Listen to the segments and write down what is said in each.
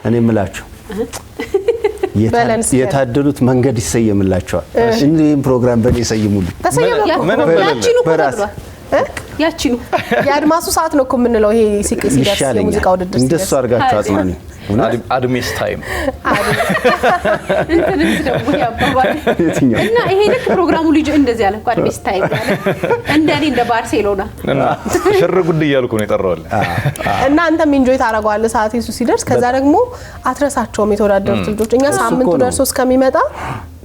እኔ ምላችሁ የታደሉት መንገድ ይሰየምላቸዋል እንዴ ፕሮግራም በኔ ይሰይሙልኝ ያቺኑ ያድማሱ ሰዓት ነው እኮ ምን ነው ይሄ ሲደርስ የሙዚቃው ውድድር እንደሱ አርጋችሁ አጽናኙ አድሜስ ታይም እና ይሄ ልክ ፕሮግራሙ ልጅ እንደዚህ ያለ እንኳን አድሜስ ታይም ያለ እንደኔ እንደ ባርሴሎና ሽር ጉድ እያልኩ ነው የጠራውል እና አንተም ኢንጆይ ታረጋዋለህ ሰዓት ይሱ ሲደርስ ከዛ ደግሞ አትረሳቸውም የተወዳደሩት ልጆች እኛ ሳምንቱ ደርሶ እስከሚመጣ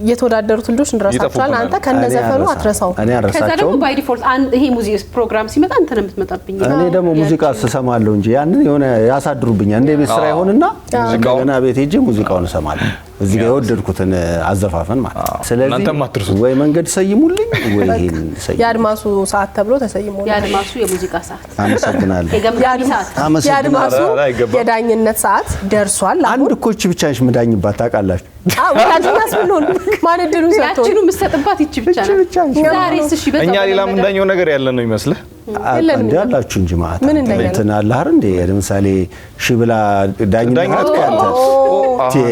የተወዳደሩት ልጆች እንድራሳቸዋል አንተ ከነዘፈኑ አትረሳው ከዛ ደግሞ ባይ ዲፎልት ይሄ ሙዚቃ ፕሮግራም ሲመጣ አንተ ነው የምትመጣብኝ እኔ ደግሞ ሙዚቃ ስሰማለሁ እንጂ ያንን የሆነ ያሳድሩብኛል እንደ ቤት ስራ ይሆንና ሙዚቃውና ቤት ሄጄ ሙዚቃውን እሰማለሁ እዚህ ጋር ወደድኩትን አዘፋፈን ማለት ስለዚህ ወይ መንገድ ሰይሙልኝ ወይ ይሄን ሰይሙ ያድማሱ ሰዓት ተብሎ ተሰይሙልኝ ያድማሱ የሙዚቃ ሰዓት አመሰግናለሁ ያድማሱ የዳኝነት ሰዓት ደርሷል አንድ ኮች ብቻ ነሽ ምዳኝባት ታውቃላችሁ ወላጅናስ ምን ሆነ ማን እድሉ ሰጥቶ ያቺኑ መስጠጥባት ይቺ ብቻ ነው ዛሬስ እሺ በጣም እኛ ሌላ ምንዳኛው ነገር ያለ ነው ይመስልህ እንዴ አላችሁ እንጂ ማለት እንትን አለ አይደል እንዴ ለምሳሌ ሽብላ ዳኝነት ካንተ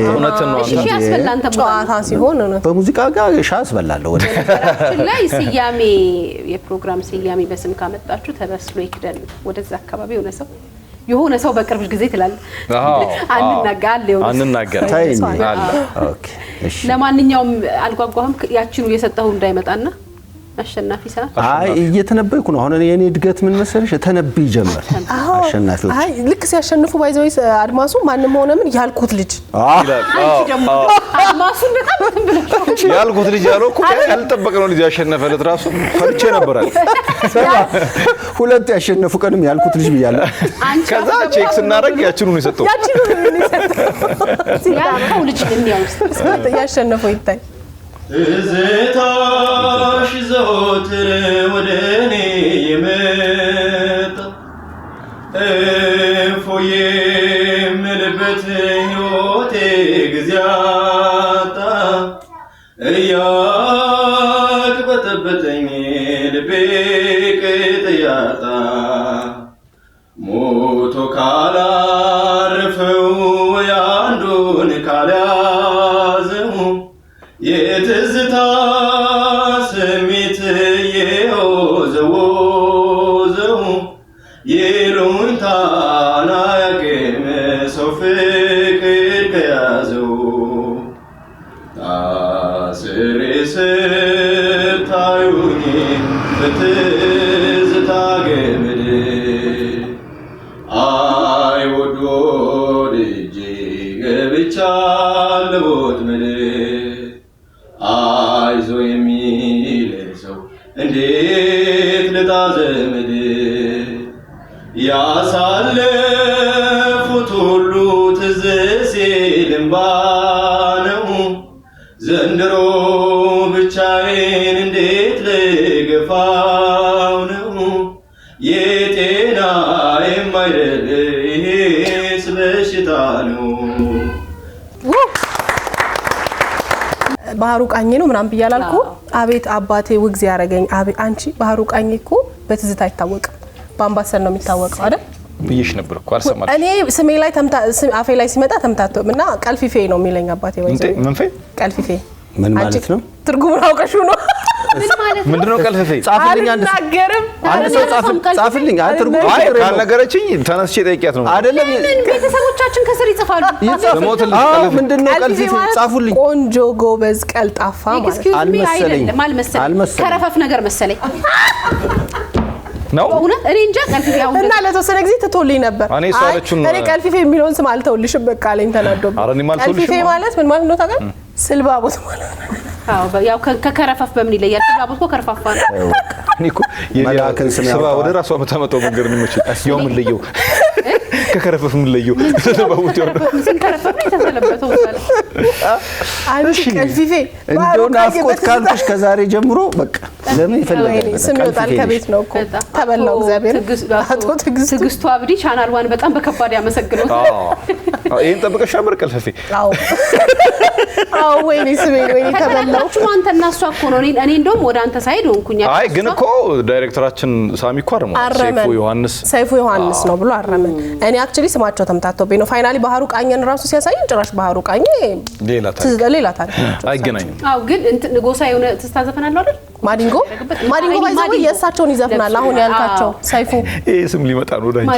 እውነትን ነው እሺ ያስፈላንተ ጨዋታ ሲሆን ነው በሙዚቃ ጋር ሻስ በላለው ወደ ላይ ሲያሜ የፕሮግራም ሲያሜ በስም ካመጣችሁ ተበስሎ ይክደን ወደዛ አካባቢ የሆነ ሰው በቅርብ ጊዜ ትላል አንናገር ኦኬ እሺ ለማንኛውም አልጓጓህም ያቺኑ የሰጠው እንዳይመጣና አሸናፊ ሰዓት አይ እየተነበይኩ ነው አሁን የኔ እድገት ምን መሰለሽ ተነብይ ጀመር አሸናፊው አይ ልክ ሲያሸንፉ ባይዘው አድማሱ ማንንም ሆነ ምን ያልኩት ልጅ አድማሱ በጣም ተንብለሽ ያልኩት ልጅ ያለው እኮ ያልጠበቀው ልጅ ያሸነፈለት ራሱ ፈርቼ ነበራል ሁለት ያሸነፉ ቀንም ያልኩት ልጅ ብያለሁ ከዛ ቼክ ስናረግ ያቺኑ ነው የሰጠው ያልከው ልጅ ግን ያውስ ያሸነፈው ይታይ እዝታሽ ዘወትር ወደኔ የመጣ እፎዬ የምልበት ሕይወቴ ጊዜ አጣ እያቅበጠበጠኝ ልቤ ቅጥ ያጣ ሞቶ ካላረፈው ያንዱን ካልያዘው የትዝታ ስሜት የወዘወዘው የሉኝታና ያቅም ሰው ፍቅር ከያዘው ታስሬ ስታዩኝ በትዝታ ገመድ አይወዶ ልጄ ገብቻለሁ ወጥመድ አይዞ የሚለሰው እንዴት ልጣዘመድ ያሳለፉት ሁሉ ትዝ ሲልምባ ነው ዘንድሮ ብቻዬን እንዴት ልገፋው ነው የጤና የማይደል ይሄስ በሽታ ነው ባህሩ ቃኝ ነው ምናም ብያላልኩ አቤት አባቴ ውግዝ ያረጋኝ አቤት አንቺ ባህሩ ቃኝ እኮ በትዝታ አይታወቅም በአምባሰል ነው የሚታወቀው አይደል ብዬሽ ነበር እኮ አልሰማሽ እኔ ስሜ ላይ አፌ ላይ ሲመጣ ተምታቶምና ቀልፊፌ ነው የሚለኝ አባቴ ወይ ምን ፈይ ቀልፊፌ ምን ማለት ነው ትርጉሙን አውቀሽው ነው ምን ማለት ምንድነው ቀልፊፌ ጻፍልኝ አንድ ሰው ጻፍልኝ አትርጉም አይ ካልነገረችኝ ተነስቼ ጠይቂያት ነው አይደለም ቤተሰቦቻችን ከስር ይጽፋሉ ምንድነው ቀልፊፌ ጻፉልኝ ቆንጆ ጎበዝ ቀልጣፋ ማለት አልመሰለኝ ከረፈፍ ነገር መሰለኝ ነው እውነት እኔ እንጃ ቀልፊፌ አሁን እና ለተወሰነ ጊዜ ተቶልኝ ነበር እኔ ሳለቹን እኔ ቀልፊፌ የሚለውን ስም አልተውልሽም በቃ አለኝ ተናዶብ ቀልፊፌ ማለት ምን ማለት ነው ታውቃለህ ስልባቦት ማለት አዎ ያው ከከረፈፍ በምን ይለያል ስልባቦት እኮ ከረፋፋ ነው እኔ እኮ የላከን ስባ ወደ ራሷ መተመጣው መንገር ነው መቼ ያው ምን ለየው ከከረፈፍ ምን ለየው ስልባቦት ያው ምን ከረፈፍ ነው ተሰለበተው ታለ አንቺ ቀልፊፌ እንደው ናፍቆት ካልኩሽ ከዛሬ ጀምሮ በቃ ለምን ይፈልጋል ስም ይወጣል ከቤት ነው እኮ ተበላው እግዚአብሔር አቶ ትግስቱ አብዲ ቻናል ዋን በጣም በከባድ ያመሰግነው ይሄን ጠብቀሽ ነበር ቀልፊፌ አዎ ወይኔ ስሜ ወይኔ ተበላው አንተና እሷ እኮ ነው እኔ እንደውም ወደ አንተ ሳይድ ሆንኩኝ አይ ግን እኮ ዳይሬክተራችን ሳሚ እኮ ሰይፉ ዮሐንስ ነው ብሎ አረመ እኔ አክቹሊ ስማቸው ተምታቶብኝ ነው ፋይናሊ ባህሩ ቃኘን ራሱ ሲያሳየን ጭራሽ ባህሩ ቃኘ ሌላ ታሪክ አይገናኝም። አው ግን እንትን ጎሳ የሆነ ተስተዘፈናል አይደል? ማዲንጎ ባይዘው የእሳቸውን ይዘፍናል። አሁን ያልካቸው ሰይፉ ይሄ ስም ሊመጣ ነው ዳንቺ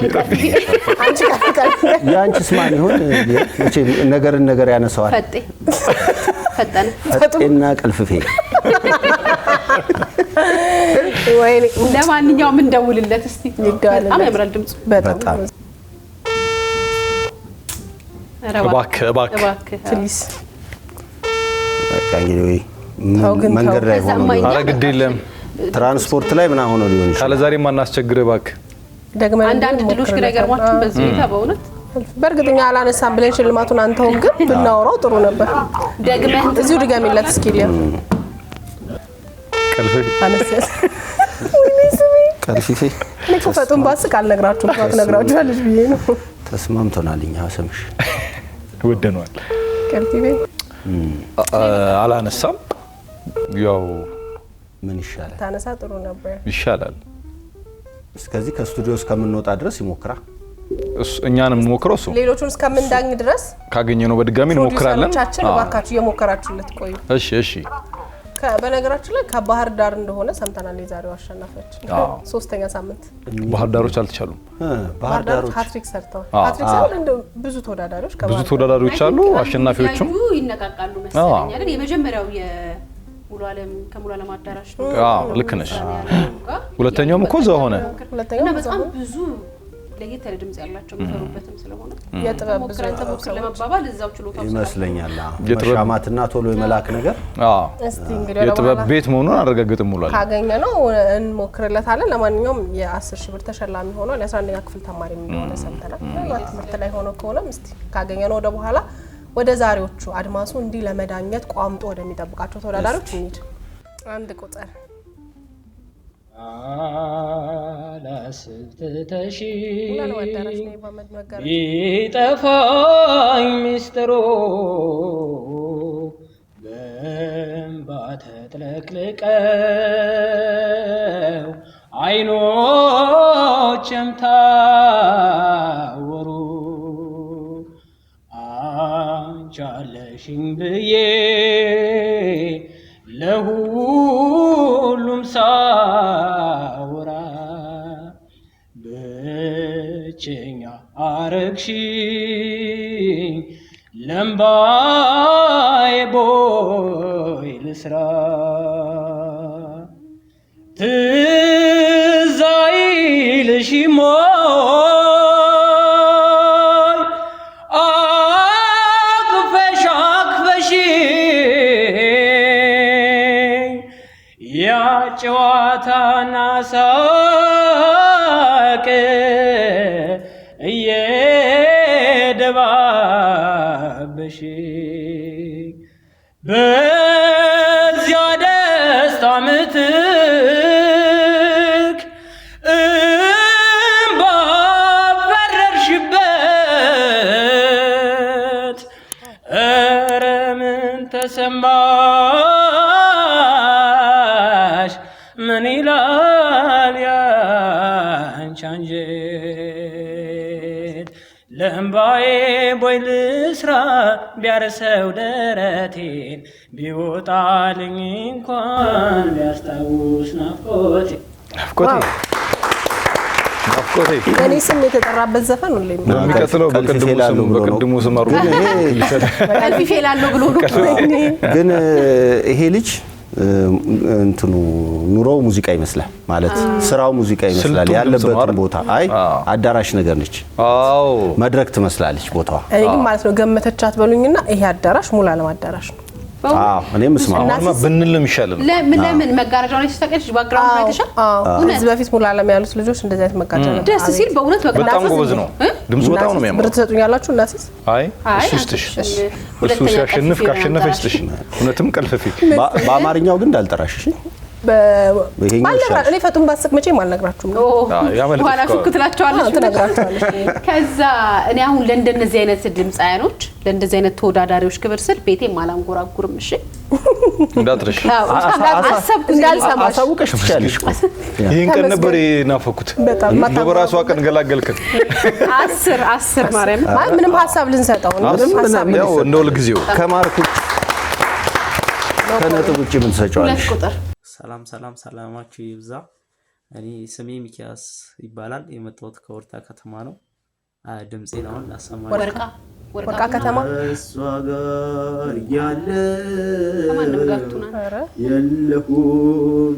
አንቺ ያንቺስ ማን ይሆን? እቺ ነገር ያነሳዋል። ፈጤና ቀልፍፌ ወይኔ ለማንኛውም እንደውልለት እስቲ በጣም ያምራል ድምጹ በጣም እባክህ ፕሊዝ በቃ እንግዲህ መንገድ ላይ ሆኖ ኧረ ግድ የለም ትራንስፖርት ላይ ምናምን ሆኖ ሊሆን ይችላል። ካለ ዛሬ ማናስቸግር እባክህ ደግመን አንዳንድ ድሎች ግን አይገርማችሁም? በዚህ ሁኔታ በእውነት በእርግጠኛ አላነሳም ብለን ሽልማቱን አንተውም ግን ብናወራው ጥሩ ነበር። ደግመን እዚሁ ድጋሚለት እስኪ ሊያ ቀልፊፌ ፈጡን ባስቅ አልነግራችሁም ነግራችኋለች ብዬ ነው። ተስማምቶናል። እኛ ስምሽ ወደነዋል። ቀልፊፌ አላነሳም። ያው ምን ይሻላል? ታነሳ ጥሩ ነበር። ይሻላል። እስከዚህ ከስቱዲዮ እስከምንወጣ ድረስ ይሞክራ እኛንም ሞክረው እሱ ሌሎቹን እስከምንዳኝ ድረስ ካገኘነው በድጋሚ እንሞክራለን። ቻችን ባካችሁ እየሞከራችሁለት ቆዩ። እሺ በነገራችን ላይ ከባህር ዳር እንደሆነ ሰምተናል። የዛሬው አሸናፊዎች 3ኛ ሳምንት ባህር ዳሮች አልተቻሉም። ባህር ዳሮች ሃትሪክ ሰርተዋል። ሃትሪክ ሰርተው እንደ ብዙ ተወዳዳሪዎች አሉ። አሸናፊዎቹም ይነቃቃሉ መሰለኝ አይደል? የመጀመሪያው የሙሉ ዓለም አዳራሽ ነው። ልክ ነሽ። ሁለተኛውም እኮ እዛው ሆነ። እና በጣም ብዙ ለየት ያለ ድምጽ ያላቸው መፈሩበትም ስለሆነ የጥበብ ብዙ ለመባባል እዛው ችሎታው ይመስለኛል። መሻማትና ቶሎ የመላክ ነገር እስቲ እንግዲህ የጥበብ ቤት መሆኑን አረጋግጥም ሙሉ ካገኘ ነው እንሞክርለታለን። ለማንኛውም የ10,000 ብር ተሸላሚ ሆኗል። የ11ኛ ክፍል ተማሪ እንደሆነ ሰምተናል። ትምህርት ላይ ሆኖ ከሆነም እስቲ ካገኘ ነው ወደ በኋላ ወደ ዛሬዎቹ አድማሱ እንዲህ ለመዳኘት ቋምጦ ወደሚጠብቃቸው ተወዳዳሪዎች እንሂድ። አንድ ቁጥር አላስብትተሽ ቢጠፋኝ ሚስጥሩ በእንባ ተጥለቅልቀው አይኖቼም ታወሩ አንቺ አለሽኝ ብዬ ለሁሉም ሳወራ ብቸኛ አረግሽኝ ለምባዬ ቦይ ልስራ ትዝ አይልሽም ጨዋታና ሳቅ እየደባበሽ በዚያ ደስታ ምትክ እምባ ፈረድሽበት ኧረ ምን ተሰማሽ ምን ይላል ያንቺ አንጀት ለእምባዬ ቦይ ልስራ ቢያርሰው ደረቴን ቢወጣልኝ እንኳን ቢያስታውስ ናፍቆቴ እኔ ስም የተጠራበት ዘፈን ሁሌ የሚቀጥለው በቅድሙ ስም አሩ ቀልፊፌ ላለው ብሎ ግን ይሄ ልጅ እንትኑ ኑሮው ሙዚቃ ይመስላል ማለት ስራው ሙዚቃ ይመስላል። ያለበት ቦታ አዳራሽ ነገር ነች። መድረክ ትመስላለች ቦታዋ። እኔ ግን ማለት ነው ገመተቻት በሉኝና ይሄ አዳራሽ ሙሉ ዓለም አዳራሽ ነው። እኔም እስማማለሁ ብንልም ይሻላል። ለምን መጋረጃው ላይ ተስተቀልሽ ባክግራውንድ ላይ ተሻ እዚህ በፊት ሙሉ ዓለም ያሉት ልጆች እንደዚህ አይነት መጋረጃ ነበር። ደስ ሲል በእውነት በጣም ጎበዝ ነው። ድምፁ በጣም ነው የሚያምረው። ብር ትሰጡኛላችሁ እናሲስ? አይ እሱ ሲያሸንፍ ካሸነፈ ይስጥሽ። እውነትም ቀልፈፊ በአማርኛው ግን እንዳልጠራሽ እሺ። እኔ ፈጡን ባስቅ መቼም አልነግራችሁም ነው። በኋላ ሹክ ትላቸዋለች ትነግራቸዋለች። ከዛ እኔ አሁን ለእንደነዚህ አይነት ድምፃያኖች ለእንደዚህ አይነት ተወዳዳሪዎች ክብር ስል ቤቴም አላንጎራጉርም። እሺ እንዳትረሽ አሳውቀሽ ትችያለሽ እኮ ይሄን ቀን ነበር ናፈኩት በበራሷ ቀን ገላገልከን 10 ማርያም ምንም ሐሳብ ልንሰጠው ያው እንደው ለጊዜው ከማርኩ ከነጥብ ውጪ ምን ትሰጪዋለሽ? ሰላማችሁ ይብዛ። እኔ ስሜ ሚኪያስ ይባላል። የመጣሁት ከወርታ ከተማ ነው። ድምጼን አሁን ላሰማችሁ። ወርቃ ከተማ እሷ ጋር ያለ ከማንም ጋር ትሆናል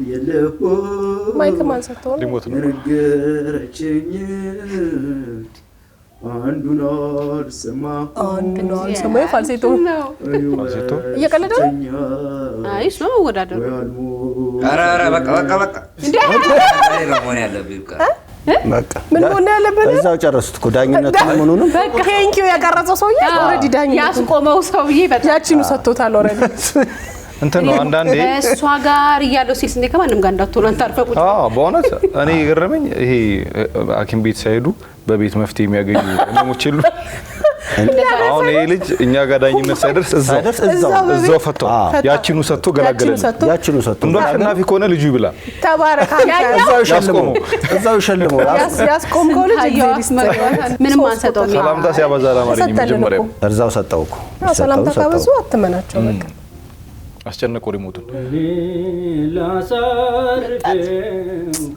የለሁም ማይክ ማን ሰጥተው ነው ነገረችኝ አንዱን አልሰማሁም ፋልሴቶ እየቀለደ አይ እሱ ነው ወዳደሩ ኧረ በቃ በቃ ምን ሆነ ያለበት እዛው ጨረስኩት እኮ ዳኝነት ምኑንም ቴንኪው ያቀረጸው ሰውዬ ኦሬዲ ዳኝ ያስቆመው ሰውዬ ያቺኑ ሰጥቶታል ኦሬዲ እንትን ነው አንዳንዴ እሷ ጋር ያለው ሲልስ እንደ ከማንም ጋር እንዳትሆን አንታርፈቁት በእውነት እኔ ገረመኝ ይሄ ሐኪም ቤት ሳይሄዱ በቤት መፍትሄ የሚያገኙ ህመሞች ሁሉ አሁን ይሄ ልጅ እኛ ጋር ዳኝነት ሳይደርስ እዛው ፈቶ ያቺኑ ሰጥቶ ገላገለን ያቺኑ ሰጥቶ እንደው አሸናፊ ከሆነ ልጁ ይብላ ተባረካ እዛው ይሸልመው ያስቆምከው ልጅ ምንም አንሰጠው ሰላምታ ሲያበዛ አላማረኝ መጀመሪያ እዛው ሰጠው እኮ ሰላምታ ካበዙ አትመናቸው በቃ አስጨነቁ ሪሞቱን ላሳርፈው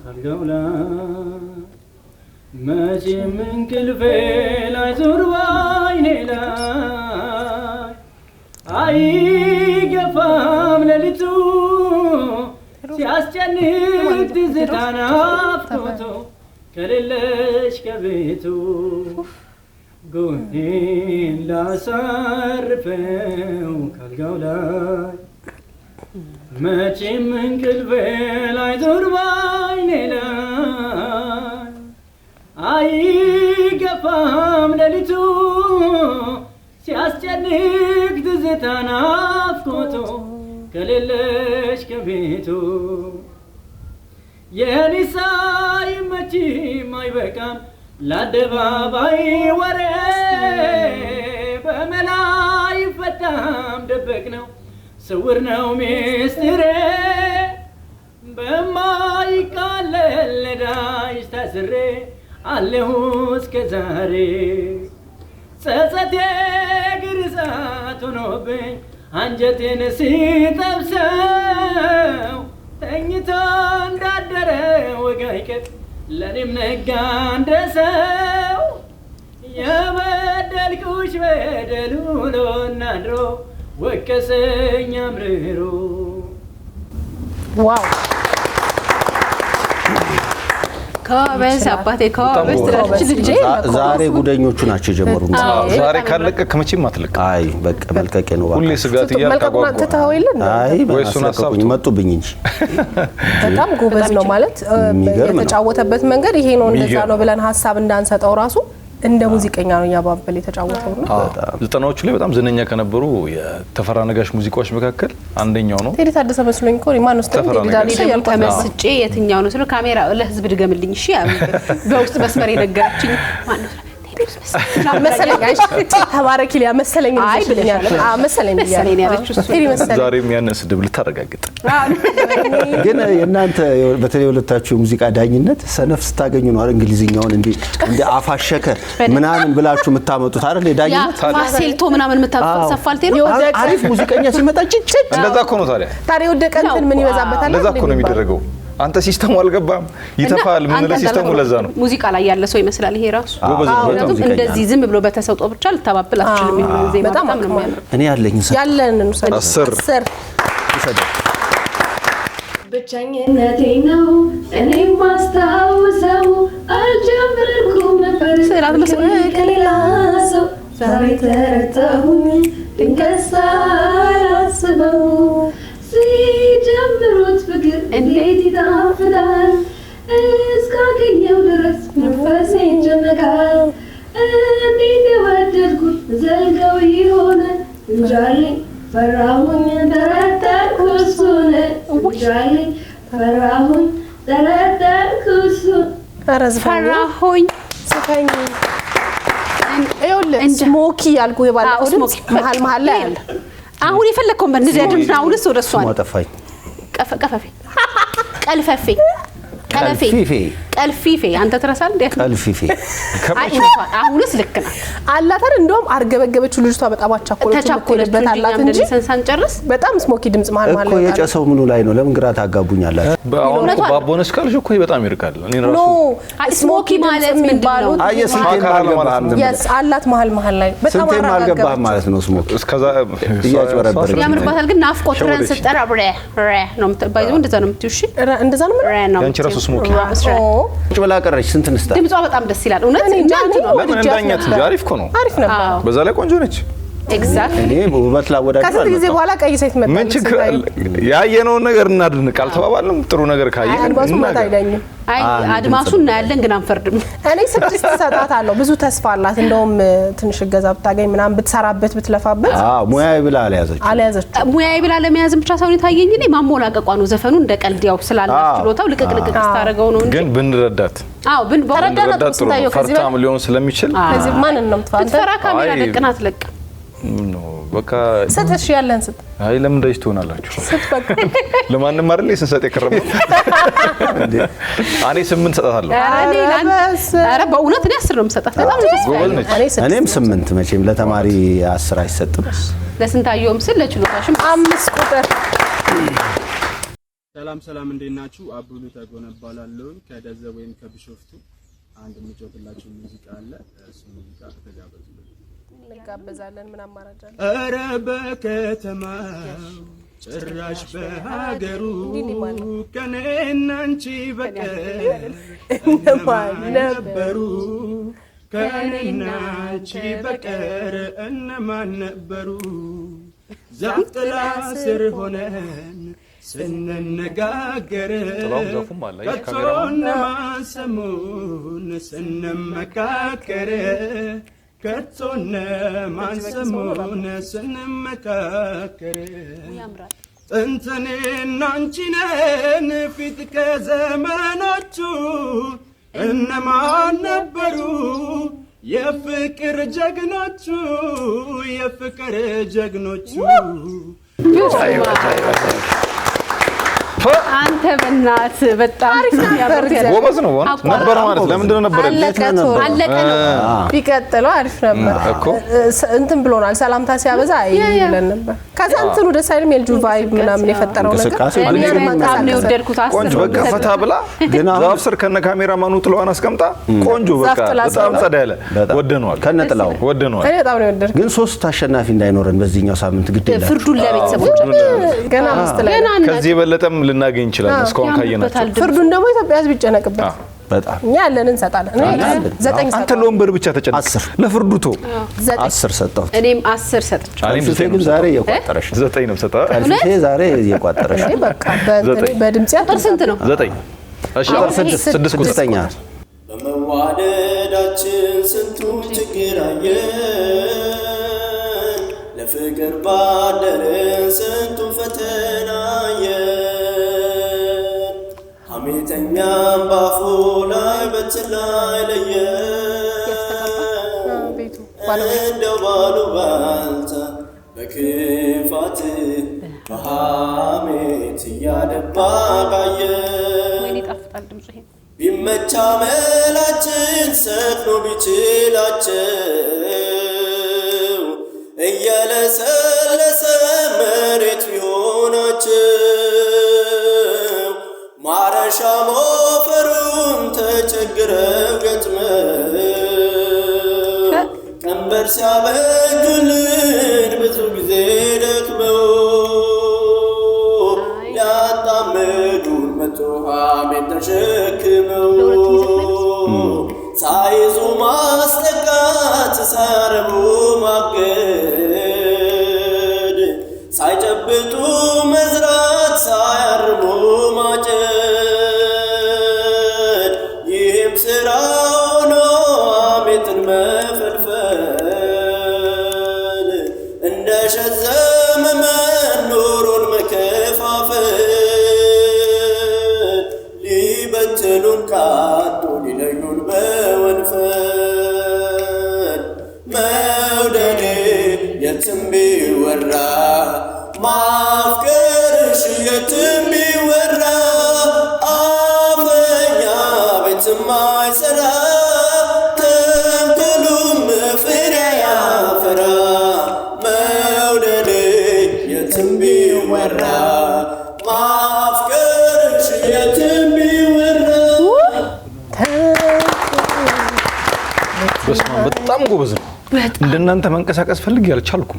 ካልጋው ላይ መቼም እንቅልፌ ላይዞር ባይኔ ላይ አይገፋም ሌሊቱ ሲያስጨንቅ ትዝታ ናፍቆቱ ከሌለሽ ከቤቱ ጎኔን ላሳርፈው ካልጋው ላይ መቼም እንቅልፌ ላይዞር ባይኔ ላይ አይገፋም ሌሊቱ ሲያስጨንቅ ትዝታ ናፍቆቱ ከሌለሽ ከቤቱ የኔሳ አይመችም አይበቃም ለአደባባይ ወሬ በመላ ይፈታም ደበቅ ነው ስውር ነው ሚስጥሬ በማይቃለል ነዳጅ ታስሬ አለሁ እስከ ዛሬ ጸጸቴ ግርዛት ሆኖብኝ አንጀቴን ሲጠብሰው ተኝቶ እንዳደረ ወጋይቀት ለኔም ነጋ እንደሰው የበደልኩሽ በደል ውሎና አድሮ ወቀሰኝ አምርሮ ዋው ከበዝ አባቴ ከበዝ ትላለች ልጅ ዛሬ ጉደኞቹ ናቸው የጀመሩት ዛሬ ካለቀክ መቼም አትለቅ አይ በቃ መልቀቄ ነው ሁሌ ስጋት መልቀቁና ተታው ይልን አይ ወይሱን አሳብኝ መጡብኝ እንጂ በጣም ጎበዝ ነው ማለት የተጫወተበት መንገድ ይሄ ነው እንደዛ ነው ብለን ሐሳብ እንዳንሰጠው ራሱ እንደ ሙዚቀኛ ነው ያባበል የተጫወተው ነው ዘጠናዎቹ ላይ በጣም ዝነኛ ከነበሩ የተፈራ ነጋሽ ሙዚቃዎች መካከል አንደኛው ነው ቴዲ ታደሰ መስሎኝ እኮ ማን ነው ቴዲ ታደሰ ተመስጬ የትኛው ነው ስለ ካሜራ ለህዝብ ድገምልኝ እሺ በውስጥ መስመር የነገረችኝ ማን ነው መሰለኝ ተባረኪ ሊያ መሰለኝ አይ ብለኛል መሰለኝ ያለችው እሱ ዛሬም ያነስ ድብል ታረጋግጥ ግን እናንተ በተለይ ሁለታችሁ ሙዚቃ ዳኝነት ሰነፍ ስታገኙ ነው አይደል እንግሊዝኛውን እንዴ አፋሸከ ምናምን ብላችሁ የምታመጡት አይደል ዳኝነት ፋሲልቶ ምናምን የምታሰፋልቴ ነው አሪፍ ሙዚቀኛ ሲመጣ ጭጭ እንደዛ እኮ ነው ታዲያ ወደቀ እንትን ምን ይበዛበታል እንደዛ እኮ ነው የሚደረገው አንተ ሲስተሙ አልገባም ይተፋል ምን ለሲስተሙ ለዛ ነው ሙዚቃ ላይ ያለ ሰው ይመስላል ይሄ ራሱ እንደዚህ ዝም ብሎ በተሰውጦ ብቻ ልታባብል አትችልም ይሄን ዜማ በጣም ነው የሚያምር እኔ ያለኝ ነው 10 ብቻኝነቴ ነው እኔ ማስታውሰው አልጀመርኩም ነበር ከሌላ ሰው ዛሬ ተረታሁኝ ድንገት ሳላስበው ሲጀምሩት ፍቅር እንዴት ይጣፍጣል እስካገኘው ድረስ መንፈሴ ይጨነቃል እንዴት የወደድኩት ዘልቀው ይሆነ እንጃልኝ ፈራሁኝ ጠረጠርኩ እሱን እንጃልኝ ፈራሁኝ ጠረጠርኩ እሱን ፈራሁኝ ስፈኝ ይኸውልህ ስሞኪ ያልኩህ የባለፈው ድምፅ መሀል ላይ አለ አሁን የፈለከው በእንደዚህ አሁንስ ወደ እሷ ነው ማጠፋኝ ቀፈቀፈፌ ቀልፈፌ ቀልፊፌ አንተ ትረሳል እንዴ ቀልፊፌ አሁንስ ልክ ነው አላታን እንደውም አርገበገበችው ልጅቷ በጣም አቻኮለችበት አላት እንጂ ሳንጨርስ በጣም ስሞኪ ድምጽ ማለት እኮ የጨሰው ምኑ ላይ ነው ለምን ግራ ታጋቡኛላችሁ አሁን ባቦነስ ካልሽ እኮ በጣም ይርቃል እኔ ራሱ ስሞኪ ማለት ምንድነው ስንቴም አልገባህም yes አላት መሃል ላይ በጣም አልገባህም ማለት ነው ስሞኪ እስከዛ እያጭበረበረ ያምርባታል ግን ናፍቆት ትረን ስጠራ ብሬ ነው የምትባይው እንደዛ ነው የምትውሺ እንደዛ ነው ያንቺ ራሱ ስሞኪ ቁጭ ብላ ቀረች ስንት ንስታ ድምጿ በጣም ደስ ይላል እውነት እንጃንቱ ነው እንዳኛት እንጂ አሪፍ እኮ ነው አሪፍ ነበር በዛ ላይ ቆንጆ ነች ኤግዛክት እኔ ውበት ላወዳጅ ከስንት ጊዜ በኋላ ቀይ ሴት መጣች ምን ችግር ያየነው ነገር እናድንቅ አልተባባልንም ጥሩ ነገር ካየ አድማሱ ማታይዳኝም አድማሱ እናያለን ግን አንፈርድም እኔ 6 ሰጣታለሁ ብዙ ተስፋ አላት እንደውም ትንሽ ገዛ ብታገኝ ምናምን ብትሰራበት ብትለፋበት ሙያዬ ብላ አልያዘች ሙያዬ ብላ ለመያዝ ብቻ ሳይሆን ታየኝ እኔ ማሞላቀቋ ነው ዘፈኑ እንደ ቀልድ ያው ስላላችሁ ችሎታው ልቅቅልቅ ስታረገው ነው እንጂ ግን ብንረዳት ተረዳናት ስታየው ከዚህ ፈርታም ሊሆን ስለሚችል ከዚህ ማንን ነው የምትፋንተ ፈራ ካሜራ ደቅናት ለቅ ነው በቃ ሰጥሽ ያለን ስጥ አይ ለምን እንደዚህ ትሆናላችሁ ለማንም አይደል ስንሰጥ የከረመው እኔ 8 ሰጣታለሁ አረ በእውነት እኔ 10 ነው የምሰጣት በጣም ተስፋ እኔም 8 መቼም ለተማሪ 10 አይሰጥም ለስንታየውም ስል ለችሎታሽም 5 ቁጥር ሰላም እንዴት ናችሁ አብሉ ተጎነባላለሁ ከደዘ ወይም ከቢሾፍቱ አንድ ምጮትላችሁ ሙዚቃ አለ እሱ ሙዚቃ ተጋበዙ እንጋበዛለን ምን አማራጭ አለ ኧረ በከተማው ጭራሽ በሀገሩ ከኔና አንቺ በቀር እነማን ነበሩ ከኔና አንቺ በቀር እነማን ነበሩ ዛፍ ጥላ ስር ሆነን ስንነጋገር ከቶነ ማንሰሙን ስንመካከር ከቶነ ማንሰሙን ስንመካከር ጥንትኔና አንቺ ነን ፊት ከዘመኖቹ እነማን ነበሩ የፍቅር ጀግኖቹ አንተ በእናት በጣም ጎበዝ ነው ነበር ማለት ለምንድን ነው ነበር አለቀ ነው ቢቀጥለው አሪፍ ነበር እኮ እንትን ብሎናል ሰላምታ ሲያበዛ አይይለን ነበር ከዛ እንትኑ ደስ አይልም የልጁ ቫይብ ምናምን የፈጠረው ነገር በጣም ነው የወደድኩት ቆንጆ በቃ ፈታ ብላ ግን ዛፍ ስር ከነ ካሜራማኑ ጥሏን አስቀምጣ ቆንጆ በቃ በጣም ጸዳ ያለ ወደነዋል ከነጥላው ወደነዋል እኔ በጣም ነው የወደድኩት ግን 3 አሸናፊ እንዳይኖረን በዚህኛው ሳምንት ግድ ይላል ፍርዱን ለቤተሰቦች ገና መስተላይ ከዚህ በለጠም ልናገኝ ይችላል እስካሁን ካየናቸው ፍርዱን ደግሞ ኢትዮጵያ ህዝብ ይጨነቅበት በጣም እኛ ያለን እንሰጣለን እኔ 9 አንተ ለወንበር ብቻ ተጨነቅ 10 ለፍርዱቶ 10 ሰጣው እኔም 10 ሰጥቻለሁ አልፊ ግን ዛሬ እየቋጠረሽ 9 ነው ሰጣ አልፊ ዛሬ እየቋጠረሽ በቃ በድምጽ ያጥር ስንት ነው 9 እሺ 6 ቁጥኛ በመዋደዳችን ስንቱን ችግር አየን ለፍቅር ባደረን ስንቱን ፈተና አየን ሐሜተኛም ባፉ ላይ በትር ላይ ለየን እንደው ባሉባልታ በክፋት በሐሜት እያደባ ጋየን ቢመቻ መላችን ሰፍኖ ቢችላቸው እየለሰለሰ መሬት ቢሆናቸው ማረሻ ሞፈሩን ተቸግረው ገጥመው ቀንበር ሲያበጁልን ብዙ ጊዜ ደክመው ሊያጣምዱን መቶ ሐሜት ተሸክመው ሳይዙ ማስጠጋት ሳረቡ ማገድ ሳይጨብጡ መዝራት ሳያርሙ ማጨድ ይህም ስራ ሆኖ ሐሜትን መፈልፈል እንደ ሸዘመ ኑሮን መከፋፈል ሊበትኑን ቃጡ ሊለዩን በወንፈል መውደዴ የትም ቢወራ በጣም ጎበዝ ነው። እንደናንተ መንቀሳቀስ ፈልግ ያልቻልኩም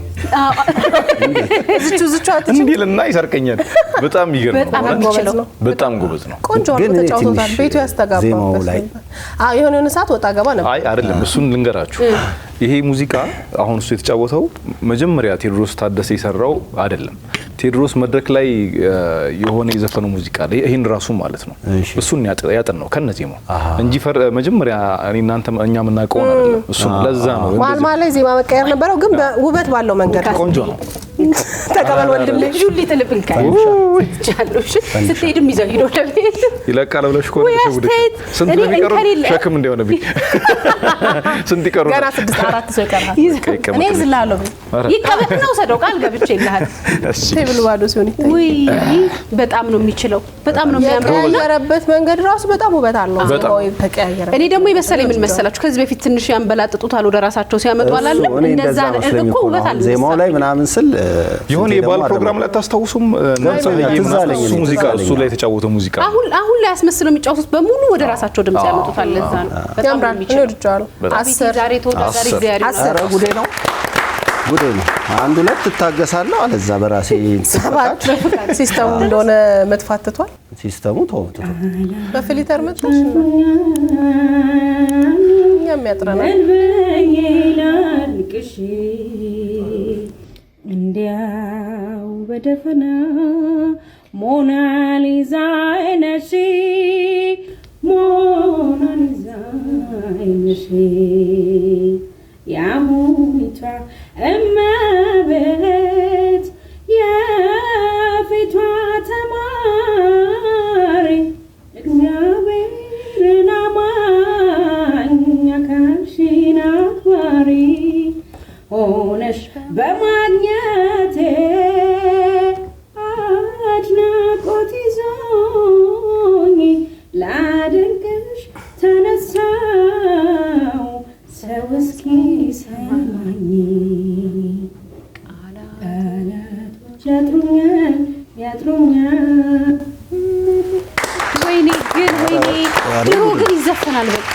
ዝቹ እንዲልና ይሰርቀኛል። በጣም ይገርማል። በጣም ጎበዝ ነው። ቆንጆ ነው ተጫውቶታል። ቤቱ ያስተጋባበት የሆነ ሰዓት ወጣ ገባ ነበር። አይ አይደለም፣ እሱን ልንገራችሁ። ይሄ ሙዚቃ አሁን እሱ የተጫወተው መጀመሪያ ቴዎድሮስ ታደሰ የሰራው አይደለም። ቴዎድሮስ መድረክ ላይ የሆነ የዘፈነው ሙዚቃ ላይ ይሄን ራሱ ማለት ነው እሱን ያጠናው ከነዜማው እንጂ መጀመሪያ እናንተ እኛ የምናውቀው አይደለም። እሱ ለዛ ነው ማልማል ላይ ዜማ መቀየር ነበረው፣ ግን በውበት ባለው መንገድ ቆንጆ ነው። ተቀበል ወንድም ልጅ ጁሊ ተልብልካይ ቻሉሽ ስትሄድም ይዘው ሄዶ ለቤት ይለቃል ብለሽ እኮ ስንት ነው የሚቀረው? ሸክም እንደሆነብኝ ስንት ይቀሩ? ገና 6-4 ሰው ይቀራል። እኔ ዝላለሁ ይቀበል ነው ሰደው ቃል ገብቼ ይልሃል። ቴብል ባዶ ሲሆን ወይ በጣም ነው የሚችለው፣ በጣም ነው የሚያምረው። ያረበት መንገድ ራሱ በጣም ውበት አለው። ዜማው ተቀያየረ። እኔ ደግሞ ይመሰለኝ ምን መሰላችሁ፣ ከዚህ በፊት ትንሽ ያንበላጥጡታል ወደ ራሳቸው ሲያመጡ አላለም። እንደዛ እኮ ውበት አለ ዜማው ላይ ምናምን ስል የሆነ የባል ፕሮግራም ላይ ታስታውሱም እሱ ሙዚቃ እሱ ላይ የተጫወተው ሙዚቃ አሁን ላይ አስመስለው የሚጫወቱት በሙሉ ወደ ራሳቸው ድምጽ ያመጡታል። ለዛ ነው በጣም የሚችለው። 10 ዛሬ ተወዳዳሪ እግዚአብሔር ነው። ጉዴ ነው ጉዴ ነው። አንድ ሁለት ትታገሳለህ አለዛ በራሴ ሰባት ሲስተሙ እንደሆነ መጥፋትቷል። ሲስተሙ ተወጥቷል። በፊልተር መጥተሽ የሚያጥረናል ይላልቅሽ እንዲያው በደፈና ሞናሊዛ አይነሽ ሞናሊዛ አይነሽ ያሙኒቷ እመቤት የፊቷ ተማሪ እግዚአብሔርን አማኝ አካልሽን አክባሪ ሆነሽ በማግኘቴ አድናቆት ይዞኝ ላደንቅሽ ተነሳው ሰው እስኪ ሰማኝ ቃላቶች ያጥሩኛል። ወይኔ ድሮ ግን ይዘፈናል በቃ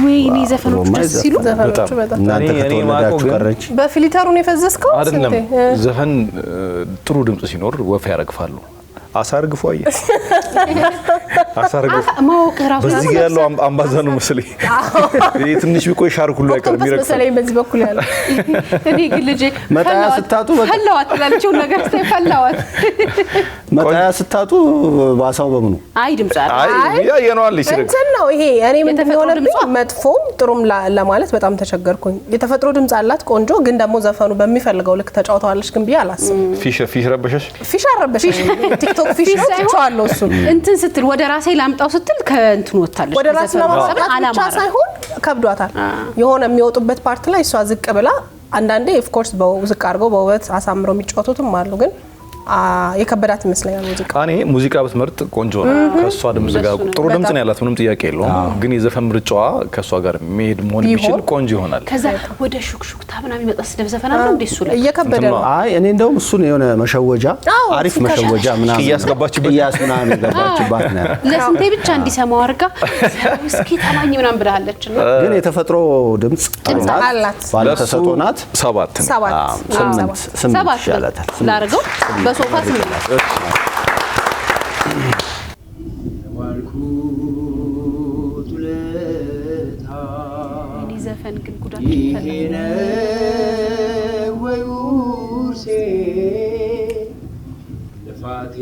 ወይኔ ዘፈኖቹ ደስ ሲሉ ዘፈኖቹ በጣም እናንተ ከተወለዳችሁ ቀረች። በፊልተሩን የፈዘዝከው አይደለም። ዘፈን ጥሩ ድምጽ ሲኖር ወፍ ያረግፋሉ። አሳርግፎ አየ አሳርግፎ ማወቅ ራሱ በዚህ ያለው አምባዛኑ መስለኝ ይሄ ትንሽ ቢቆይ ሻርክ ሁሉ አይቀርም ይረግፋል መስለኝ በዚህ በኩል ያለው እኔ ግን ልጄ መጣያ ስታጡ ፈላዋት ትላለችው ነገር ፈላዋት መጣያ ስታጡ ባሳው በምኑ አይ ድምጽ አይ ያየነዋል ይችላል እንትን ነው ይሄ እኔ ምን እንደሆነብኝ መጥፎም ጥሩም ለማለት በጣም ተቸገርኩኝ። የተፈጥሮ ድምጽ አላት ቆንጆ፣ ግን ደግሞ ዘፈኑ በሚፈልገው ልክ ተጫውተዋለች ግን ቢያ አላስብ ፊሽ ረበሸሽ ቲክቶክ ፊሽ ተጫውተዋለሁ እሱ እንትን ስትል ወደ ራሴ ላምጣው ስትል ከእንትን ወጣለች። ወደ ራስ ለማምጣት ብቻ ሳይሆን ከብዷታል። የሆነ የሚወጡበት ፓርት ላይ እሷ ዝቅ ብላ አንዳንዴ ኦፍ ኮርስ በዝቅ አድርገው በውበት አሳምረው የሚጫወቱትም አሉ ግን የከበዳት ይመስለኛል ሙዚቃ። እኔ ሙዚቃ ብትመርጥ ቆንጆ ነው። ከሷ ድምጽ ጋር ጥሩ ድምጽ ነው ያላት፣ ምንም ጥያቄ የለውም። ግን የዘፈን ምርጫዋ ከሷ ጋር መሄድ መሆን ቢችል ቆንጆ ይሆናል። ከዛ ወደ ሹክሹክታ ምናምን ይመጣስ ደብዘፈና ነው እንዴ እሱ ላይ እየከበደ ነው። አይ እኔ እንደውም እሱ ነው የሆነ መሸወጃ አሪፍ መሸወጃ ምናምን እያስገባችበት እያስ ምናምን ገባችባት ነው። ለስንቴ ብቻ እንዲሰማው አርጋ እስኪ ተማኝ ምናምን ብለሃለች ነው። ግን የተፈጥሮ ድምጽ አላት ባለ ተሰጦናት 7 ይሻላታል። ላርገው በሶፋ ስምንት ዘፈን ግን ጉዳት ይፈለ ወይውርሴ ለፋቴ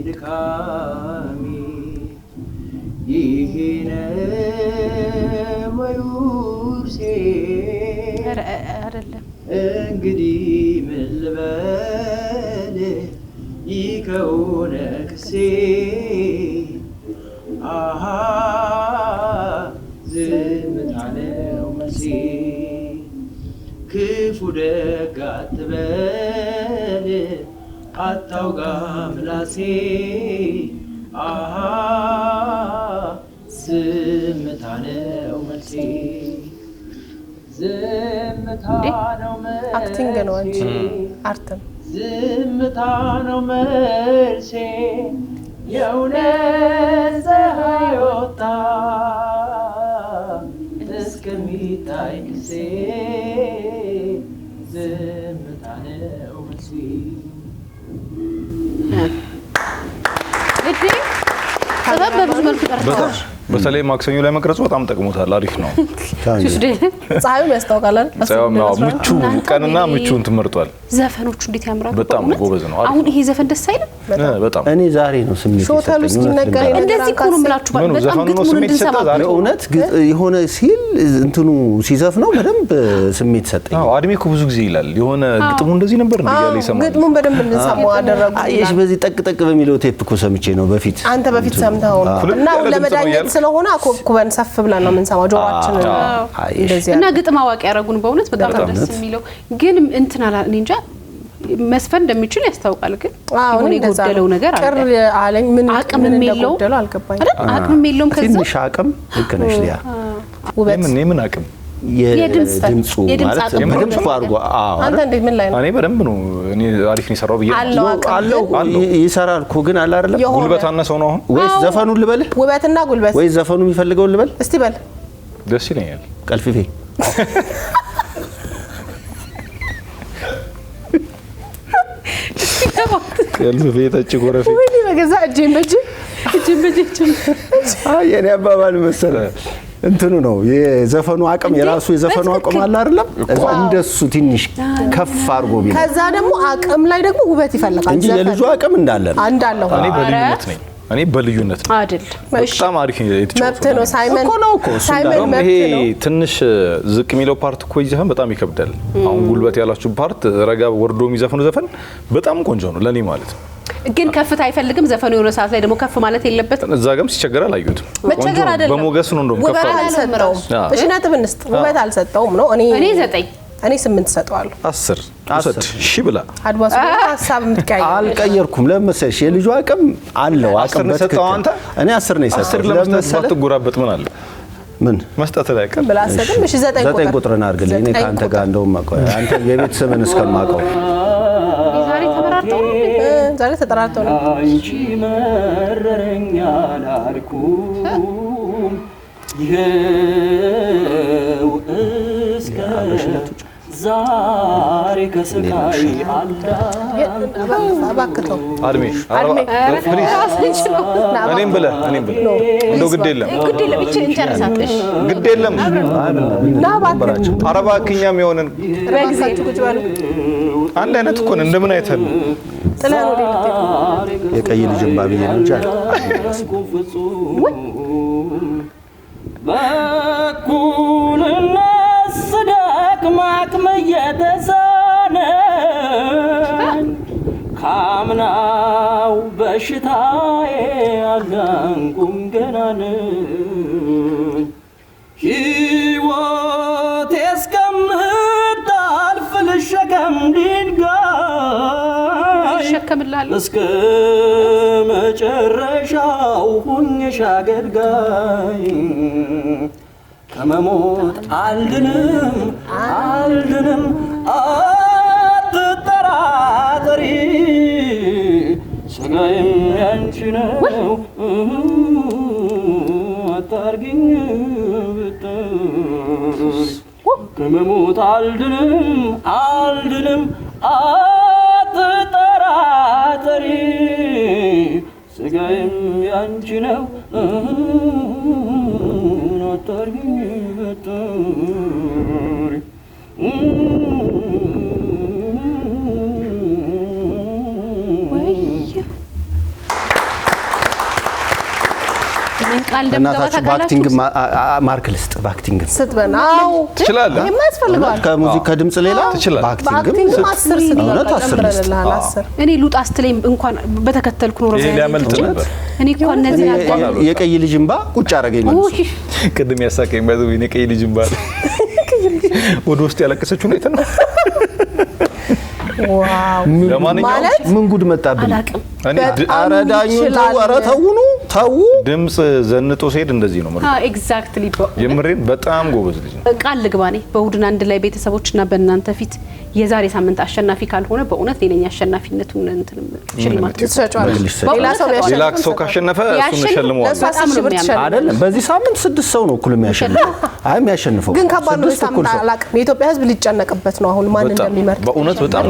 ድካሚ ይሄነ ወይውርሴ አይደለም እንግዲህ ምን ልበል ይከውነ ክሴ አሃ ዝምታ ነው መልሴ ክፉ ደግ አትበል አታውጋ ምላሴ አሃ ዝምታ ነው መልሴ ዝምታ ነው መልሴ አክቲንግ ነው እንጂ አርትም ዝምታ ነው መልሴ የእውነት ፀሐይ ወጣ እስከሚታይ ጊዜ ዝምታ ነው መልሴ። ጥበብ በብዙ መልኩ ቀርቷል። በተለይ ማክሰኞ ላይ መቅረጹ በጣም ጠቅሞታል። አሪፍ ነው። ፀሐዩ ያስታውቃል አይደል? ምቹ ቀንና ምቹን ተመርጧል። ዘፈኖቹ እንዴት ያምራሉ! በጣም ጎበዝ ነው። አሁን ይሄ ዘፈን ደስ አይልም? በጣም እኔ ዛሬ ነው ስሜት ሾተል ውስጥ ይነገር እንደዚህ እኮ ነው የምላችሁ። በጣም ግጥሙን እንድንሰማ እውነት የሆነ ሲል እንትኑ ሲዘፍነው በደንብ ስሜት ሰጠኝ። አድሜ እኮ ብዙ ጊዜ ይላል የሆነ ግጥሙ እንደዚህ ነበር እያለ ይሰማል። ግጥሙን በደንብ እንድንሰማው አደረጉ። አየሽ በዚህ ጠቅ በሚለው ቴፕ እኮ ሰምቼ ነው በፊት። አንተ በፊት ሰምተው እና ለመዳኘት ስለሆነ አኮብኩበን ሰፍ ብለን ነው የምንሰማው ጆሮአችን እንደዚህ እና ግጥም አዋቂ ያረጉን በእውነት በጣም ደስ የሚለው ግን እንትን አላ እኔ እንጃ መስፈን እንደሚችል ያስታውቃል። ግን አሁን የጎደለው ነገር አለ። ቅር አለኝ ምን አቅም የሚለው አልገባኝ። አቅም የሚለው ከዛ ትንሽ አቅም ልክ ነሽ ሊያ ውበት ምን አቅም የድምጹ ማለት በደንብ አድርጎ አንተ እንዴት ምን ላይ ነው? እኔ በደንብ ነው እኔ አሪፍ ነው የሰራው ብዬ አለው ይሰራል እኮ ግን አለ አይደለም ጉልበት አነሰው ነው አሁን ወይስ ዘፈኑን ልበልህ? ውበትና ጉልበት ወይስ ዘፈኑ የሚፈልገው ልበል? እስቲ በል ደስ ይለኛል። ቀልፍፌ ቀልፍፌ ተጭ ጎረፌ ወይ በገዛ እጄን በእጄ የኔ አባባል መሰለህ እንትኑ ነው የዘፈኑ አቅም የራሱ የዘፈኑ አቅም አለ አይደለም እንደሱ ትንሽ ከፍ አድርጎ ቢል ከዛ ደግሞ አቅም ላይ ደግሞ ውበት ይፈልጋል እንጂ የልጁ አቅም እንዳለ ነው። እኔ በልዩነት ነኝ። እኔ በልዩነት ነው አይደል? በጣም አሪፍ የተጫወተው መብት ነው። ሳይመን ሳይመን ይሄ ትንሽ ዝቅ የሚለው ፓርት እኮ ይዘፈን በጣም ይከብዳል። አሁን ጉልበት ያላችሁ ፓርት ረጋ ወርዶ የሚዘፈኑ ዘፈን በጣም ቆንጆ ነው ለኔ ማለት ነው። ግን ከፍታ አይፈልግም ዘፈኑ የሆነ ሰዓት ላይ ደግሞ ከፍ ማለት የለበትም። እዛ ጋርም ሲቸገር አላየሁትም። መቸገር አይደለም በሞገስ ነው እንደውም ከፍ አልሰጠውም። እሺ ነጥብ እንስጥ። ውበት አልሰጠውም ነው። እኔ 9 እኔ 8 ሰጠዋለሁ። 10 እሺ ብላ አድማስ ሐሳብ የምትቀያየው አልቀየርኩም። ለምሳሌ የልጁ አቅም አለው አቅም በትክክል እኔ 10 ነው የሰጠው። ለምሳሌ ትጎራበት ምን አለ ምን መስጠት ላይ ቀር ብላ ሰጠም። እሺ 9 ቁጥርን አድርግልኝ። እኔ ካንተ ጋር እንደውም አንተ የቤት ስምን እስከማውቀው ዛሬ ተጠራርተው ነው አንቺ መረረኛ አላልኩም ይሄው እስከ ዛሬ ከስቃይ አባክተው አድሜ እኔም ብለህ እንደው ግድ የለም ብቻ እንጨርሳለሽ ግድ የለም ኧረ እባክኛም የሆነን በግዛችሁ ቁጭ በሉ አንድ አይነት እኮ ነው እንደምን አይተን ጥላን ወደ የቀይ ልጅ ባብዬ ነው እንጂ በኩልነት ስደክም አቅም እየተሳነኝ ካምናው በሽታዬ አልዳንኩም ገና ነኝ ሕይወቴ እስከምታልፍ ልሸከም ድንጋይ እስከ መጨረሻው ሁኜሽ አገልጋይ ከመሞት አልድንም አትጠራጠሪ ስጋዬም ያንቺ ነው አታርጊኝ ብትሪ ከመሞት አልድንም አትጠራጠሪ ስጋዬም ያንቺ ነው አታርጊኝ ብትሪ እናታችሁ በአክቲንግ ማርክ ልስጥ። በአክቲንግ ስትበናው ትችላለህ። የማያስፈልገው ከሙዚቃ ከድምጽ ሌላ በአክቲንግ 10 እኔ ሉጣ ስትለኝ እንኳን በተከተልኩ ኖሮ ሊያመልጥ ነበር። እኔ እንኳን እነዚህ የቀይ ልጅ እንባ ቁጭ አደረገኝ ነው ቅድም ያሳቀኝ ባይዘው የቀይ ልጅ እንባ ወደ ውስጥ ያለቀሰችው ነው የተነው ዋው ለማንኛውም ምን ጉድ መጣብኝ። አላቅም እኔ አረዳኙ ተው ድምጽ ዘንጦ ሲሄድ እንደዚህ ነው ማለት ነው። ኤግዛክትሊ የምሬን በጣም ጎበዝ ልጅ ነው። ቃል ልግባኔ በቡድን አንድ ላይ ቤተሰቦችና በእናንተ ፊት የዛሬ ሳምንት አሸናፊ ካልሆነ በእውነት እኔ ነኝ አሸናፊነቱን እንትንም ሽልማት ትሰጫለሽ። ሌላ ሰው ካሸነፈ እሱን ሸልመዋል አይደለም። በዚህ ሳምንት 6 ሰው ነው እኩል የሚያሸንፈው። አይ የሚያሸንፈው ግን ከባድ ነው። ሳምንት አላቅም። የኢትዮጵያ ሕዝብ ሊጨነቅበት ነው አሁን ማን እንደሚመርጥ። በእውነት በጣም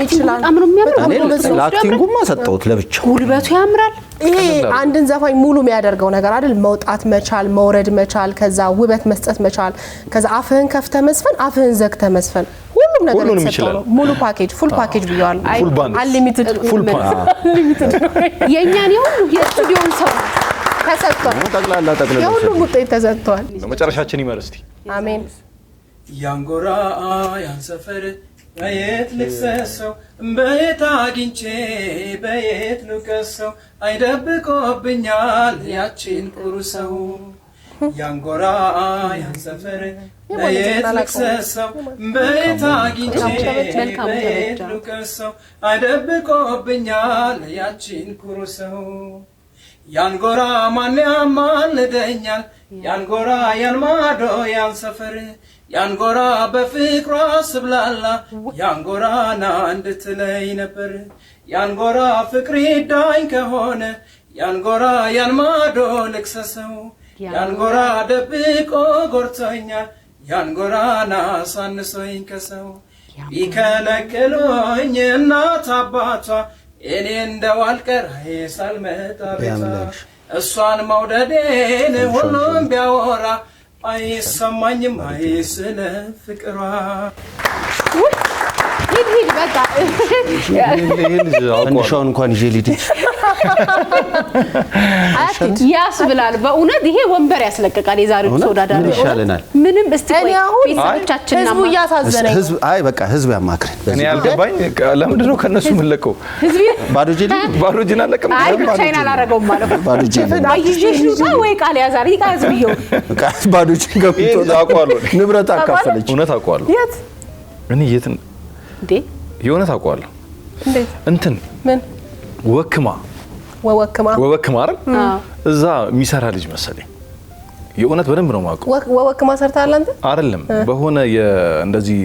ይችላል። በጣም ነው የሚያምረው። ለአክቲንጉማ ሰጠሁት ለብቻው። ጉልበቱ ያምራል። ይሄ አንድን ዘፋኝ ሙሉ የሚያደርገው ነገር አይደል? መውጣት መቻል፣ መውረድ መቻል፣ ከዛ ውበት መስጠት መቻል፣ ከዛ አፍህን ከፍተ መስፈን፣ አፍህን ዘግተ መስፈን፣ ሁሉም ነገር ይሰጣል። ሙሉ ፓኬጅ ፉል ፓኬጅ ብየዋለሁ። አንሊሚትድ ፉል አንሊሚትድ የኛን ሁሉ የስቱዲዮን ሰው ተሰጥቷል። ጠቅላላ የሁሉም ውጤት ተሰጥቷል። መጨረሻችን ይመር እስቲ። አሜን። ያንጎራ ያንሰፈር በየት ልክሰሰው በየት አግኝቼ በየት ልከሰው አይደብቆብኛል ያቺን ኩሩ ሰው ያንጎራ ያንሰፈር በየት ልክሰሰው በየት አግኝቼ በየት ልከሰው አይደብቆብኛል ያቺን ኩሩ ሰው ያንጎራ ማን ያማልደኛል ያንጎራ ያንማዶ ያንሰፈር ያንጎራ በፍቅሯ ስብላላ ያንጎራና እንድትለይ ነበር ያንጎራ ፍቅሪ ዳኝ ከሆነ ያንጎራ ያንማዶ ልክሰሰው ያንጎራ ደብቆ ጎርቶኛል ያንጎራና ሳንሶኝ ከሰው ቢከለክሉኝ እናት አባቷ እኔ እንደዋልቀር ሳልመጣ ቤቷ እሷን መውደዴን ሁሉም ቢያወራ አይሰማኝም ስለ ፍቅሯ ሂድ በቃ አንሻውን እንኳን ይዤ ልሂድ ያስብላል። በእውነት ይሄ ወንበር ያስለቀቃል። የዛሬው ተወዳዳሪ ይሻለናል። ምንም እስቲ ቤተሰቦቻችንና ህዝቡ እያሳዘነኝ ህዝብ አይ በቃ ህዝብ ያማክረን። እኔ ያልገባኝ ለምንድን ነው ከነሱ የምንለቀው? ባዶ ጂን አለቀም። አይ ብቻዬን አላረገውም ማለት ነው። ባዶ ጂን አይዤሽ ልውጣ ወይ ቃል ያዛሪ ታዝብየው ባዶ ጂን ገብቶ አውቀዋለሁ። ንብረት አካፈለች። እውነት አውቀዋለሁ። የት እኔ የት እንዴ የእውነት አውቀዋለሁ። እንዴት እንትን ምን ወክማ አይደል? እዛ የሚሰራ ልጅ መሰለኝ። የእውነት በደንብ ነው የማውቀው። ወክማ ሰርታለህ አንተ? አይደለም በሆነ እንደዚህ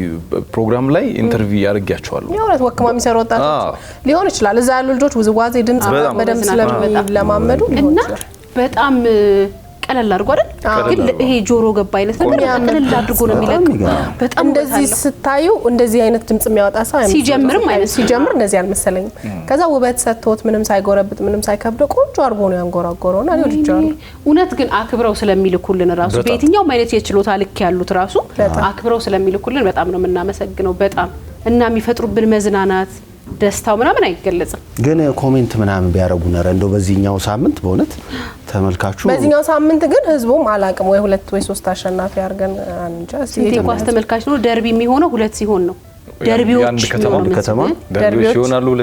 ፕሮግራም ላይ ኢንተርቪው ያደርጋቸዋለሁ። የእውነት ወክማ የሚሰሩ ወጣቶች ሊሆን ይችላል። እዛ ያሉ ልጆች ውዝዋዜ ድምጽ በደንብ ስለሚለማመዱ እና በጣም ቀለል አድርጎ አይደል? ግን ይሄ ጆሮ ገባ አይነት ነገር ቀለል አድርጎ ነው የሚለቀው። በጣም እንደዚህ ስታዩ እንደዚህ አይነት ድምጽ የሚያወጣ ሰው ሲጀምር እንደዚህ አልመሰለኝም። ከዛ ውበት ሰጥቶት ምንም ሳይጎረብጥ ምንም ሳይከብደው ቆንጆ አድርጎ ነው ያንጎራጎረውና ነው ልጅአሉ። እውነት ግን አክብረው ስለሚልኩልን ራሱ በየትኛው አይነት የችሎታ ልክ ያሉት ራሱ አክብረው ስለሚልኩልን በጣም ነው የምናመሰግነው። በጣም እና የሚፈጥሩብን መዝናናት ደስታው ምናምን አይገለጽም። ግን ኮሜንት ምናምን ቢያረጉ ነረ እንደው በዚህኛው ሳምንት በእውነት ተመልካቹ በዚህኛው ሳምንት ግን ህዝቡም አላቅም ወይ 2 ወይ 3 አሸናፊ አርገን አንጃ ኳስ ተመልካች ነው። ደርቢ የሚሆነው 2 ሲሆን ነው። ደርቢዎች አንድ ከተማ ደርቢዎች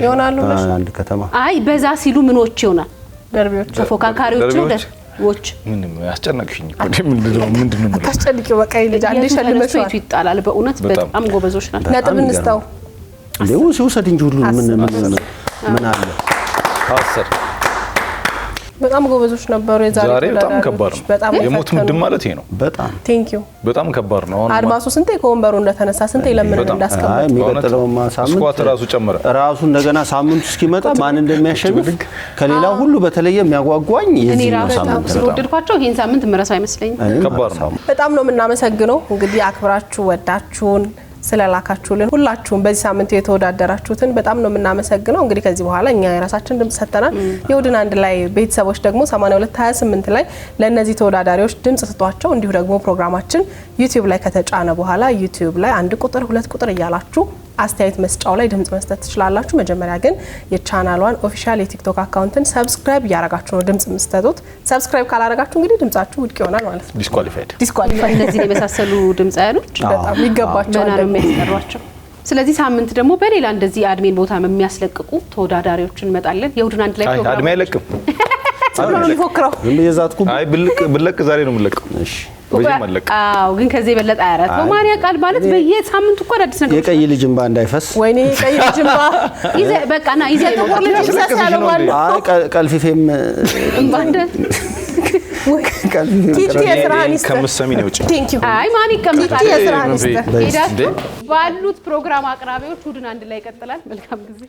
ይሆናሉ አንድ ከተማ አይ በዛ ሲሉ ምኖች ይሆናል ደርቢዎች ተፎካካሪዎች ነው ደርቢዎች ምንም ያስጨነቅሽኝ ምንድነው ታስጨንቂው በቃ ልጅ አንዴ ሸልመሽው ይጣላል። በእውነት በጣም ጎበዞች ናቸው። ነጥብ እንስጣው እንደው ሲወሰድ እንጂ ሁሉ ምን አለ 10 በጣም ጎበዞች ነበሩ። ዛሬ በጣም ከባድ ነው። የሞት ምድብ ማለት ይሄ ነው። በጣም ቴንክ ዩ በጣም ከባድ ነው። አድማሱ ስንቴ ከወንበሩ እንደተነሳ ስንቴ ለምን እንዳስቀመጠ የሚቀጥለውማ ሳምንት ስኳት ራሱ ጨመረ ራሱ እንደገና ሳምንቱ እስኪመጣ ማን እንደሚያሸንፍ ከሌላው ሁሉ በተለየ የሚያጓጓኝ የዚህ ሳምንት ነው። ስለወደድኳቸው ይሄን ሳምንት ምረሳው አይመስለኝም። ከባድ ነው። በጣም ነው የምናመሰግነው። እንግዲህ አክብራችሁ ወዳችሁን ስለላካችሁልን ሁላችሁም በዚህ ሳምንት የተወዳደራችሁትን በጣም ነው የምናመሰግነው። እንግዲህ ከዚህ በኋላ እኛ የራሳችን ድምጽ ሰጥተናል። የውድን አንድ ላይ ቤተሰቦች ደግሞ 8228 ላይ ለነዚህ ተወዳዳሪዎች ድምጽ ስጧቸው። እንዲሁ ደግሞ ፕሮግራማችን ዩቲዩብ ላይ ከተጫነ በኋላ ዩቲዩብ ላይ 1 ቁጥር 2 ቁጥር እያላችሁ አስተያየት መስጫው ላይ ድምጽ መስጠት ትችላላችሁ። መጀመሪያ ግን የቻናሏን ኦፊሻል የቲክቶክ አካውንትን ሰብስክራይብ ያረጋችሁ ነው ድምጽ መስጠቱት። ሰብስክራይብ ካላረጋችሁ እንግዲህ ድምጻችሁ ውድቅ ይሆናል ማለት ነው። ዲስኳሊፋይድ እነዚህ የመሳሰሉ ድምጻያኖች በጣም ይገባቸዋል ነው የሚያስቀሯቸው። ስለዚህ ሳምንት ደግሞ በሌላ እንደዚህ አድሚን ቦታ የሚያስለቅቁ ተወዳዳሪዎችን እንመጣለን። የውድን አንድ ላይ ፕሮግራም አድሚን አይለቅም ሰብስክራይብ ይፎክራው የዛትኩ አይ ብልቅ ዛሬ ነው የምለቀው። እሺ አዎ ግን ከዚህ የበለጠ አያራት በማን ያውቃል ማለት በየሳምንቱ እኮ አዲስ ነገር የቀይ ልጅ እንባ እንዳይፈስ ወይኔ የቀይ ልጅ እንባ በቃና ይዘ ተቆርልጅ ተሳሳለው ማለት አይ ቀልፊፌም እንባ እንደ ቲቲ የስራህን ይስጥ ከምትሰሚ ነው ውጪ አይ ማን ይቀመጣል ቲቲ የስራህን ይስጥ ሄዳችሁ ባሉት ፕሮግራም አቅራቢዎች ሁሉን አንድ ላይ ይቀጥላል መልካም ጊዜ